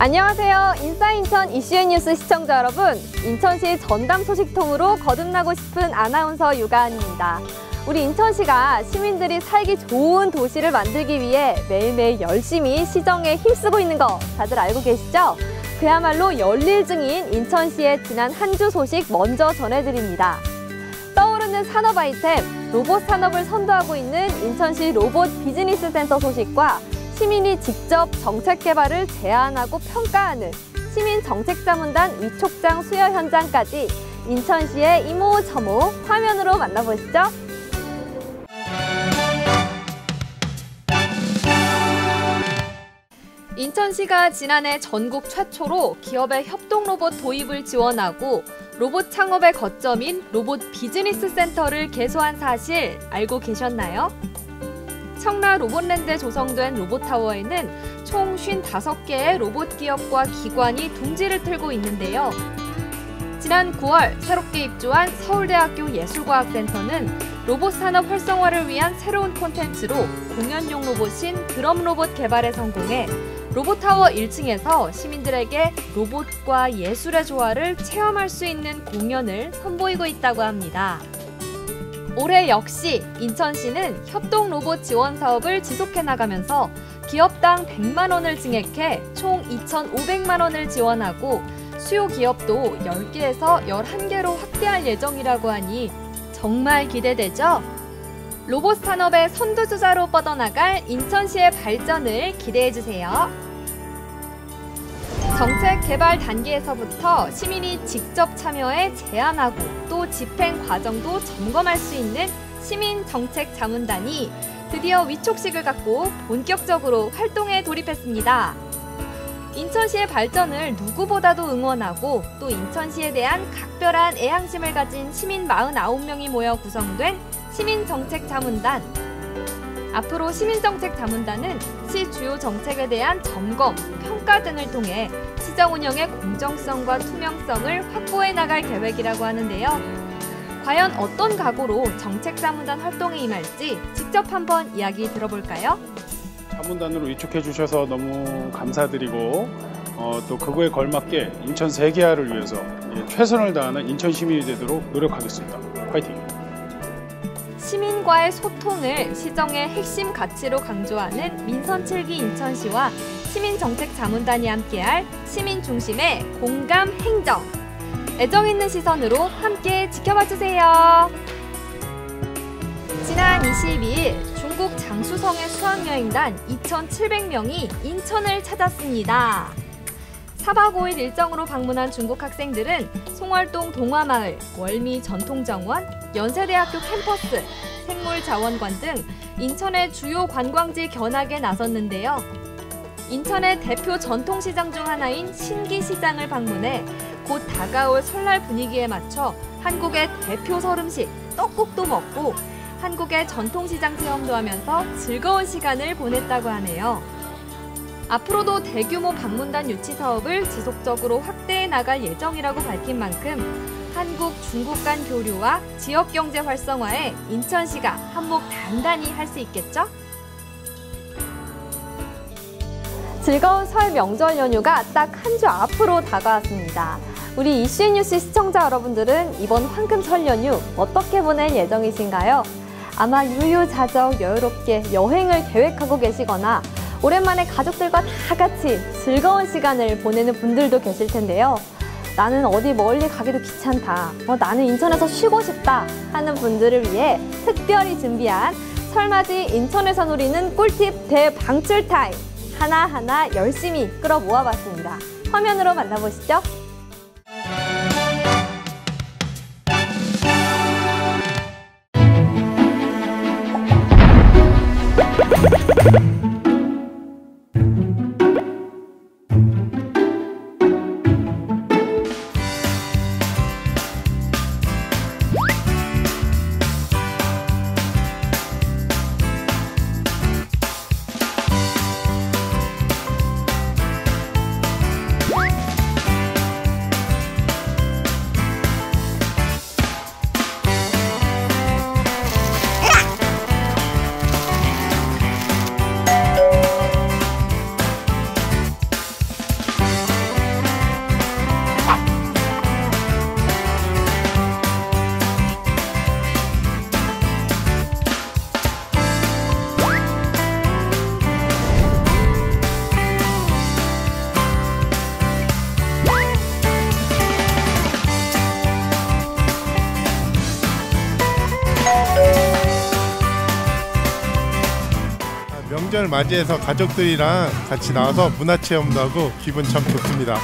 안녕하세요. 인싸인천 이슈앤 뉴스 시청자 여러분. 인천시 전담 소식통으로 거듭나고 싶은 아나운서 유가은입니다. 우리 인천시가 시민들이 살기 좋은 도시를 만들기 위해 매일매일 열심히 시정에 힘쓰고 있는 거 다들 알고 계시죠? 그야말로 열일 중인 인천시의 지난 한 주 소식 먼저 전해드립니다. 떠오르는 산업 아이템, 로봇 산업을 선도하고 있는 인천시 로봇 비즈니스 센터 소식과 시민이 직접 정책 개발을 제안하고 평가하는 시민정책자문단 위촉장 수여 현장까지 인천시의 이모저모 화면으로 만나보시죠. 인천시가 지난해 전국 최초로 기업의 협동 로봇 도입을 지원하고 로봇 창업의 거점인 로봇 비즈니스 센터를 개소한 사실 알고 계셨나요? 청라 로봇랜드에 조성된 로봇타워에는 총 55개의 로봇 기업과 기관이 둥지를 틀고 있는데요. 지난 9월 새롭게 입주한 서울대학교 예술과학센터는 로봇 산업 활성화를 위한 새로운 콘텐츠로 공연용 로봇인 드럼 로봇 개발에 성공해 로봇타워 1층에서 시민들에게 로봇과 예술의 조화를 체험할 수 있는 공연을 선보이고 있다고 합니다. 올해 역시 인천시는 협동 로봇 지원 사업을 지속해 나가면서 기업당 100만 원을 증액해 총 2,500만 원을 지원하고 수요 기업도 10개에서 11개로 확대할 예정이라고 하니 정말 기대되죠? 로봇 산업의 선두주자로 뻗어나갈 인천시의 발전을 기대해주세요. 정책 개발 단계에서부터 시민이 직접 참여해 제안하고 또 집행 과정도 점검할 수 있는 시민정책자문단이 드디어 위촉식을 갖고 본격적으로 활동에 돌입했습니다. 인천시의 발전을 누구보다도 응원하고 또 인천시에 대한 각별한 애향심을 가진 시민 49명이 모여 구성된 시민정책자문단. 앞으로 시민정책자문단은 시 주요 정책에 대한 점검, 평가 등을 통해 시정 운영의 공정성과 투명성을 확보해 나갈 계획이라고 하는데요. 과연 어떤 각오로 정책자문단 활동에 임할지 직접 한번 이야기 들어볼까요? 자문단으로 위촉해 주셔서 너무 감사드리고 또 그거에 걸맞게 인천 세계화를 위해서 최선을 다하는 인천 시민이 되도록 노력하겠습니다. 화이팅! 시민과의 소통을 시정의 핵심 가치로 강조하는 민선 7기 인천시와 시민정책자문단이 함께할 시민 중심의 공감 행정. 애정 있는 시선으로 함께 지켜봐주세요. 지난 22일 중국 장쑤성의 수학여행단 2,700명이 인천을 찾았습니다. 4박 5일 일정으로 방문한 중국 학생들은 송월동 동화마을, 월미 전통정원, 연세대학교 캠퍼스, 생물자원관 등 인천의 주요 관광지 견학에 나섰는데요. 인천의 대표 전통시장 중 하나인 신기시장을 방문해 곧 다가올 설날 분위기에 맞춰 한국의 대표 설음식 떡국도 먹고 한국의 전통시장 체험도 하면서 즐거운 시간을 보냈다고 하네요. 앞으로도 대규모 방문단 유치 사업을 지속적으로 확대해 나갈 예정이라고 밝힌 만큼 한국, 중국 간 교류와 지역경제 활성화에 인천시가 한몫 단단히 할 수 있겠죠? 즐거운 설 명절 연휴가 딱 한 주 앞으로 다가왔습니다. 우리 이슈앤 뉴스 시청자 여러분들은 이번 황금 설 연휴 어떻게 보낼 예정이신가요? 아마 유유자적 여유롭게 여행을 계획하고 계시거나 오랜만에 가족들과 다 같이 즐거운 시간을 보내는 분들도 계실 텐데요. 나는 어디 멀리 가기도 귀찮다. 나는 인천에서 쉬고 싶다 하는 분들을 위해 특별히 준비한 설맞이 인천에서 누리는 꿀팁 대방출 타임. 하나하나 열심히 끌어모아봤습니다. 화면으로 만나보시죠. 명절을 맞이해서 가족들이랑 같이 나와서 문화체험도 하고 기분 참 좋습니다.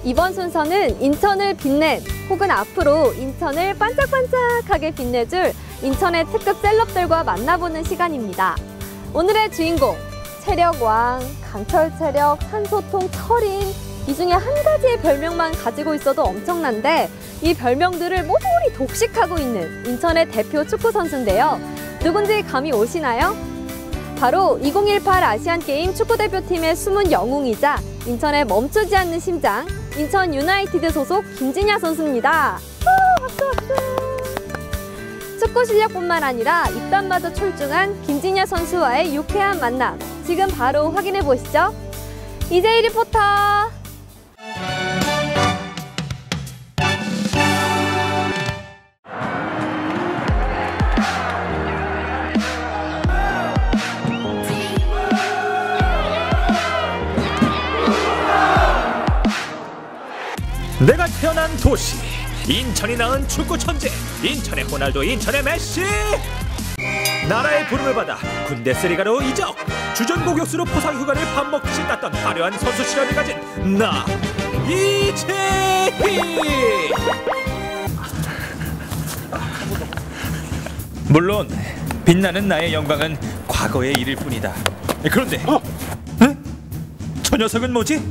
이번 순서는 인천을 빛낸 혹은 앞으로 인천을 반짝반짝하게 빛내줄 인천의 특급 셀럽들과 만나보는 시간입니다. 오늘의 주인공, 체력왕, 강철체력, 산소통, 철인, 이 중에 한 가지의 별명만 가지고 있어도 엄청난데 이 별명들을 모조리 독식하고 있는 인천의 대표 축구 선수인데요. 누군지 감이 오시나요? 바로 2018 아시안게임 축구대표팀의 숨은 영웅이자 인천의 멈추지 않는 심장, 인천 유나이티드 소속 김진야 선수입니다. 박수 박수! 축구 실력뿐만 아니라 입단마저 출중한 김진야 선수와의 유쾌한 만남, 지금 바로 확인해 보시죠. 이재희 리포터. 내가 태어난 도시 인천이 낳은 축구 천재, 인천의 호날두, 인천의 메시. 나라의 부름을 받아 군대쓰리가로 이적, 주전 공격수로 포상 휴가를 밥 먹듯이 땄던 화려한 선수 시절을 가진 나 이재희. 물론 빛나는 나의 영광은 과거의 일일 뿐이다. 그런데 저 녀석은 뭐지?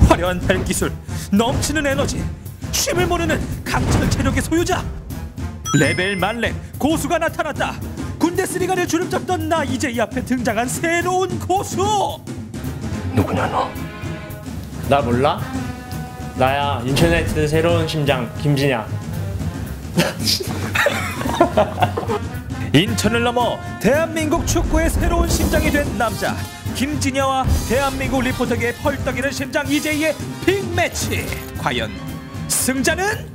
화려한 발기술, 넘치는 에너지, 쉼을 모르는 강철 체력의 소유자. 레벨 만렙 고수가 나타났다. 군대쓰리가를 주름잡던 나 이재희 앞에 등장한 새로운 고수. 누구냐 너? 나 몰라? 나야, 인천 유나이티드 새로운 심장 김진야. 인천을 넘어 대한민국 축구의 새로운 심장이 된 남자 김진야와 대한민국 리포터계의 펄떡이는 심장 이재희의 빅매치. 과연 승자는?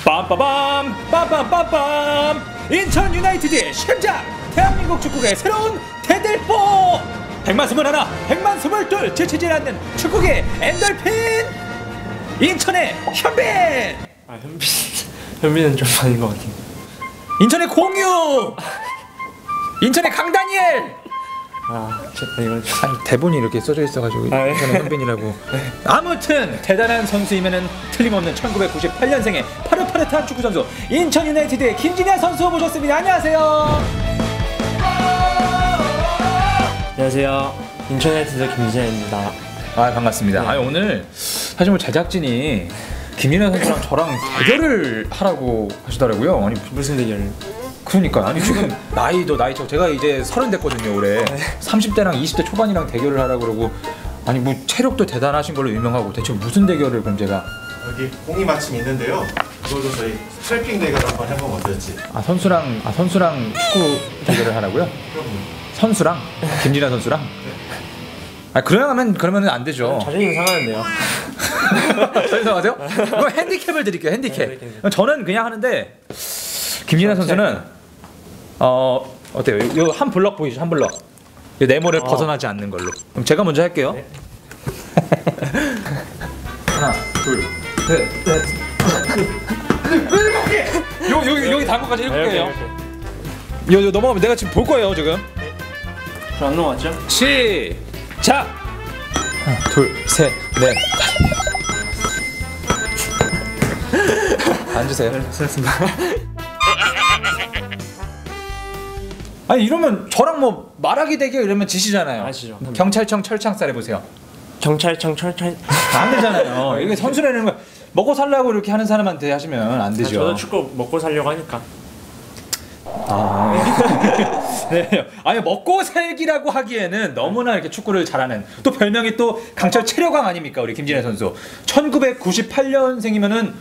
빰빠밤 빰빰빰빰, 인천 유나이티드의 심장, 대한민국 축구계의 새로운 대들보. 121, 122 지치지 않는 축구계 엔돌핀, 인천의 현빈. 아, 현빈은 좀 아닌 것 같아. 인천의 공유, 인천의 강다니엘. 아, 이건 좀... 아니, 대본이 이렇게 써져 있어가지고 아, 네. 인천의 현빈이라고. 아무튼 대단한 선수이면은 틀림없는 1998년생의 파릇파릇한 축구 선수, 인천 유나이티드의 김진야 선수 모셨습니다. 안녕하세요. 안녕하세요, 인천 유나이티드 김진야입니다. 아, 반갑습니다. 네. 아, 오늘 사실 뭐 제작진이 김진야 선수랑 저랑 대결을 하라고 하시더라고요. 아니 무슨 대결? 그러니까 아니 지금 나이도 나이죠. 제가 이제 30 됐거든요 올해. 30대랑 20대 초반이랑 대결을 하라고 그러고, 아니 뭐 체력도 대단하신 걸로 유명하고 대체 무슨 대결을 그럼 제가? 여기 공이 마침 있는데요. 이걸로 저희 스트래핑 대결 한번 해보면 어떨지. 선수랑 축구 대결을 하라고요? 선수랑? 김진야 선수랑? 아, 그러면은 안 되죠. 자존심 상하는데요. 자존심 상하세요? 그럼 핸디캡을 드릴게요. 핸디캡. 저는 그냥 하는데 김진야 선수는 어때요? 이 한 블럭 보이죠? 한 블럭. 이 네모를 벗어나지 않는 걸로. 그럼 제가 먼저 할게요. 네. 하나, 둘, 셋, 넷. 여기 다음 거까지 읽을 거예요. 이렇게. 요 넘어가면 내가 지금 볼 거예요 지금. 저안 넘어갔죠? 시작. 하나, 둘, 셋, 넷. 앉으세요. 네, 수고하셨습니다. 아니 이러면 저랑 뭐 말하기 대결 이러면 지시잖아요. 아시죠? 경찰청 철창살 해보세요. 경찰청 철철. 안 되잖아요. 이게 선수라는 거 먹고 살라고 이렇게 하는 사람한테 하시면 안 되죠. 저도 축구 먹고 살려고 하니까. 네. 아니 먹고 살기라고 하기에는 너무나 이렇게 축구를 잘하는 또 별명이 또 강철 체력왕 아닙니까 우리 김진애 선수. 1998년생이면은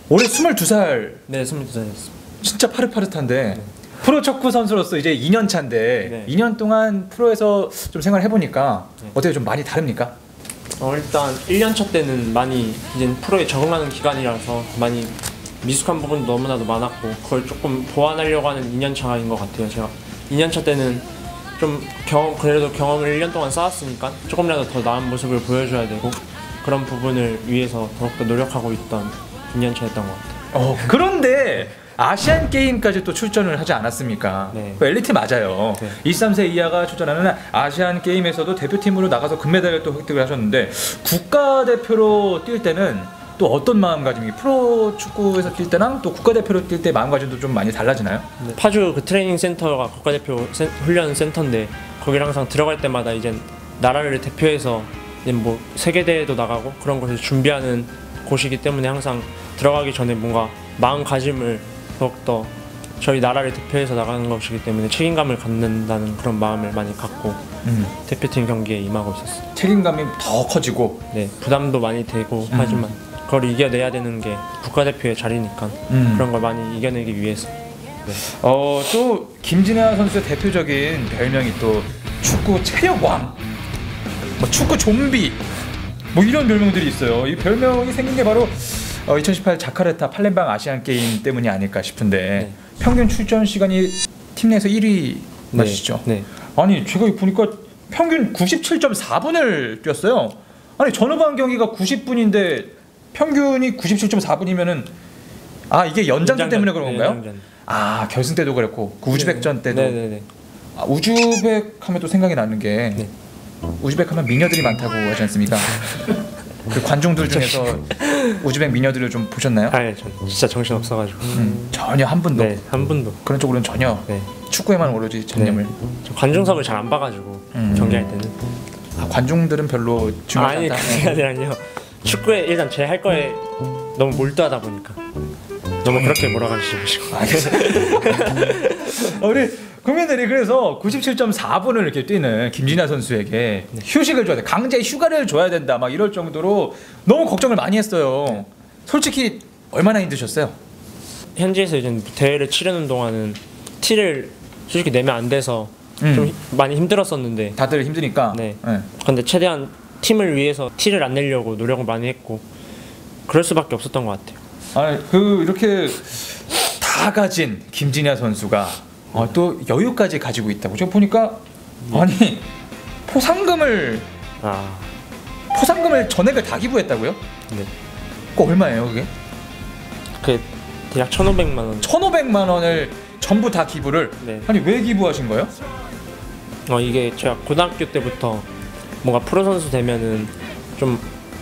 올해 22살. 네, 22살이었습니다. 진짜 파릇파릇한데 프로 축구 선수로서 이제 2년 차인데 네. 2년 동안 프로에서 좀 생활해 보니까 네. 어떻게 좀 많이 다릅니까? 일단 1년차 때는 많이 이제 프로에 적응하는 기간이라서 많이 미숙한 부분도 너무나도 많았고 그걸 조금 보완하려고 하는 2년차인 것 같아요. 제가 2년차 때는 좀 그래도 경험을 1년 동안 쌓았으니까 조금이라도 더 나은 모습을 보여줘야 되고 그런 부분을 위해서 더욱더 노력하고 있던 2년차였던 것 같아요. 그런데 아시안 게임까지 또 출전을 하지 않았습니까? 네. 그 엘리트 맞아요. 네. 23세 이하가 출전하는 아시안 게임에서도 대표팀으로 나가서 금메달을 또 획득을 하셨는데 국가대표로 뛸 때는 또 어떤 마음가짐이 프로 축구에서 뛸 때랑 또 국가대표로 뛸 때 마음가짐도 좀 많이 달라지나요? 파주 그 트레이닝 센터가 국가대표 훈련 센터인데 거기를 항상 들어갈 때마다 이제 나라를 대표해서 이제 뭐 세계대회도 나가고 그런 것을 준비하는 곳이기 때문에 항상 들어가기 전에 뭔가 마음가짐을 더욱더 저희 나라를 대표해서 나가는 것이기 때문에 책임감을 갖는다는 그런 마음을 많이 갖고 대표팀 경기에 임하고 있었어요. 책임감이 더 커지고 네, 부담도 많이 되고 하지만 그걸 이겨내야 되는 게 국가대표의 자리니까 그런 걸 많이 이겨내기 위해서. 네. 또 김진애 선수의 대표적인 별명이 또 축구 체력왕, 뭐 축구 좀비, 뭐 이런 별명들이 있어요. 이 별명이 생긴 게 바로 2018 자카르타 팔렘방 아시안 게임 때문이 아닐까 싶은데 네. 평균 출전 시간이 팀 내에서 1위 맞으시죠? 네. 아니 제가 보니까 평균 97.4분을 뛰었어요. 아니 전후반 경기가 90분인데 평균이 97.4분이면은 이게 연장전 때문에 그런 건가요? 연장전. 결승 때도 그랬고 그 우즈벡전 때도. 네네네. 우즈벡 하면 또 생각이 나는 게 네. 우즈벡 하면 미녀들이 많다고 하지 않습니까? 그 관중들 중에서 우즈벡 미녀들을 좀 보셨나요? 전 진짜 정신 없어가지고. 전혀 한 분도. 네, 한 분도. 그런 쪽으로는 전혀. 네. 축구에만 오로지 전념을. 저 관중석을 잘 안 봐가지고 경기할 때는. 관중들은 별로 중요하지 아니 않다. 그게 아니라요. 축구에 일단 제 할 거에 너무 몰두하다 보니까 너무 그렇게 몰아가시지 마시고. 우리 국민들이 그래서 97.4분을 이렇게 뛰는 김진애 선수에게 휴식을 줘야 돼, 강제 휴가를 줘야 된다, 막 이럴 정도로 너무 걱정을 많이 했어요. 솔직히 얼마나 힘드셨어요? 현지에서 이제 대회를 치르는 동안은 티를 솔직히 내면 안 돼서 좀 많이 힘들었었는데. 다들 힘드니까. 네. 근데 최대한 팀을 위해서 티를 안 내려고 노력을 많이 했고 그럴 수밖에 없었던 것 같아요. 이렇게 다 가진 김진애 선수가 또 여유까지 가지고 있다고. 제가 보니까 아니 포상금을 전액을 다 기부했다고요? 네. 그거 얼마예요 그게? 그 대략 1,500만 원. 1,500만 원을 전부 다 기부를. 네. 아니 왜 기부하신 거예요? 이게 제가 고등학교 때부터 뭔가 프로 선수 되면은 좀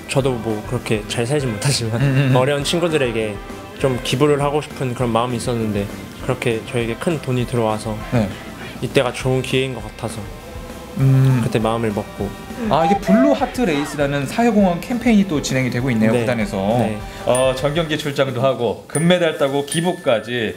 저도 뭐 그렇게 잘 살지 못하지만 어려운 친구들에게 좀 기부를 하고 싶은 그런 마음이 있었는데 그렇게 저에게 큰 돈이 들어와서 네. 이때가 좋은 기회인 것 같아서 그때 마음을 먹고. 이게 블루 하트 레이스라는 사회공헌 캠페인이 또 진행이 되고 있네요. 네. 구단에서. 네. 전경기 출장도 하고 금메달 따고 기부까지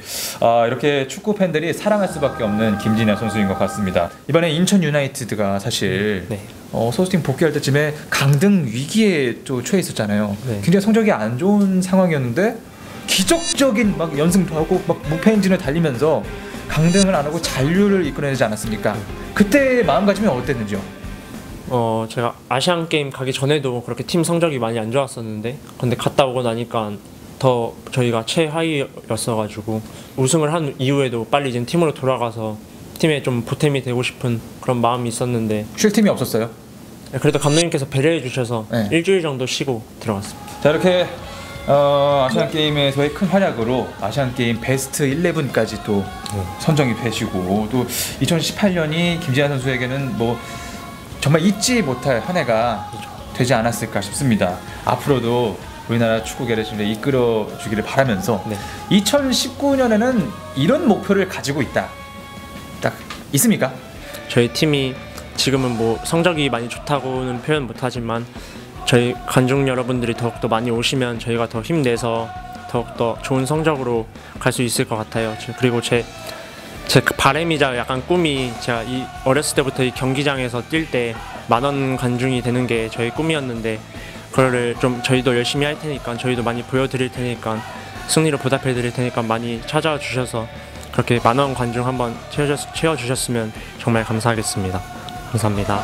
이렇게 축구 팬들이 사랑할 수밖에 없는 김진애 선수인 것 같습니다. 이번에 인천 유나이티드가 사실 네. 소스팀 복귀할 때쯤에 강등 위기에 또 처해 있었잖아요. 네. 굉장히 성적이 안 좋은 상황이었는데 기적적인 막 연승도 하고 막 무패 행진을 달리면서 강등을 안 하고 잔류를 이끌어내지 않았습니까? 그때 마음가짐이 어땠는지요? 제가 아시안 게임 가기 전에도 그렇게 팀 성적이 많이 안 좋았었는데 근데 갔다 오고 나니까 더 저희가 최하위였어가지고 우승을 한 이후에도 빨리 이제 팀으로 돌아가서 팀에 좀 보탬이 되고 싶은 그런 마음이 있었는데 쉴 팀이 없었어요? 그래도 감독님께서 배려해 주셔서 네. 일주일 정도 쉬고 들어갔습니다. 자, 이렇게 아시안 게임에서의 큰 활약으로 아시안 게임 베스트 11까지 또 선정이 되시고 또 2018년이 김진아 선수에게는 뭐 정말 잊지 못할 한 해가 되지 않았을까 싶습니다. 앞으로도 우리나라 축구계를 좀 이끌어 주기를 바라면서 2019년에는 이런 목표를 가지고 있다. 딱 있습니까? 저희 팀이 지금은 뭐 성적이 많이 좋다고는 표현 못하지만 저희 관중 여러분들이 더욱더 많이 오시면 저희가 더 힘내서 더욱더 좋은 성적으로 갈 수 있을 것 같아요. 그리고 제 바람이자 약간 꿈이 제가 이 어렸을 때부터 이 경기장에서 뛸 때 10,000원 관중이 되는 게 저희 꿈이었는데 그거를 좀 저희도 열심히 할 테니까 저희도 많이 보여드릴 테니까 승리로 보답해 드릴 테니까 많이 찾아와 주셔서 그렇게 10,000원 관중 한번 채워주셨으면 정말 감사하겠습니다. 감사합니다.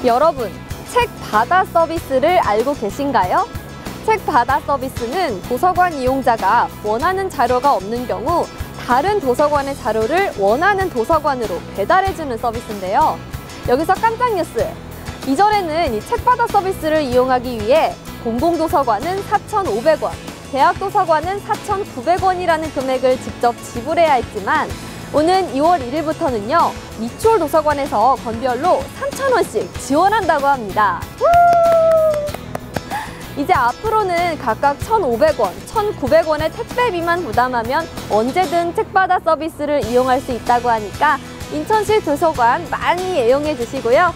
여러분, 책 바다 서비스를 알고 계신가요? 책 바다 서비스는 도서관 이용자가 원하는 자료가 없는 경우 다른 도서관의 자료를 원하는 도서관으로 배달해주는 서비스인데요. 여기서 깜짝 뉴스! 이전에는 이 책 바다 서비스를 이용하기 위해 공공도서관은 4,500원, 대학도서관은 4,900원이라는 금액을 직접 지불해야 했지만 오는 2월 1일부터는요, 미추홀 도서관에서 건별로 3,000원씩 지원한다고 합니다. 이제 앞으로는 각각 1,500원, 1,900원의 택배비만 부담하면 언제든 책바다 서비스를 이용할 수 있다고 하니까 인천시 도서관 많이 애용해 주시고요.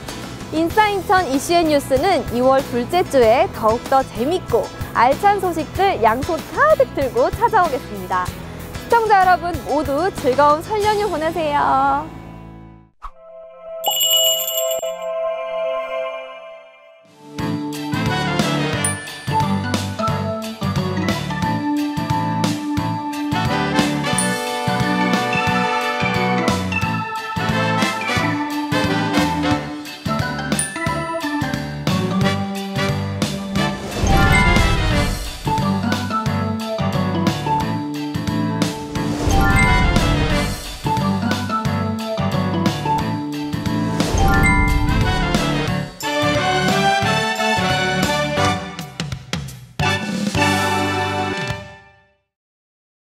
인싸인천 이슈앤 뉴스는 2월 둘째 주에 더욱더 재밌고 알찬 소식들 양손 가득 들고 찾아오겠습니다. 시청자 여러분 모두 즐거운 설 연휴 보내세요.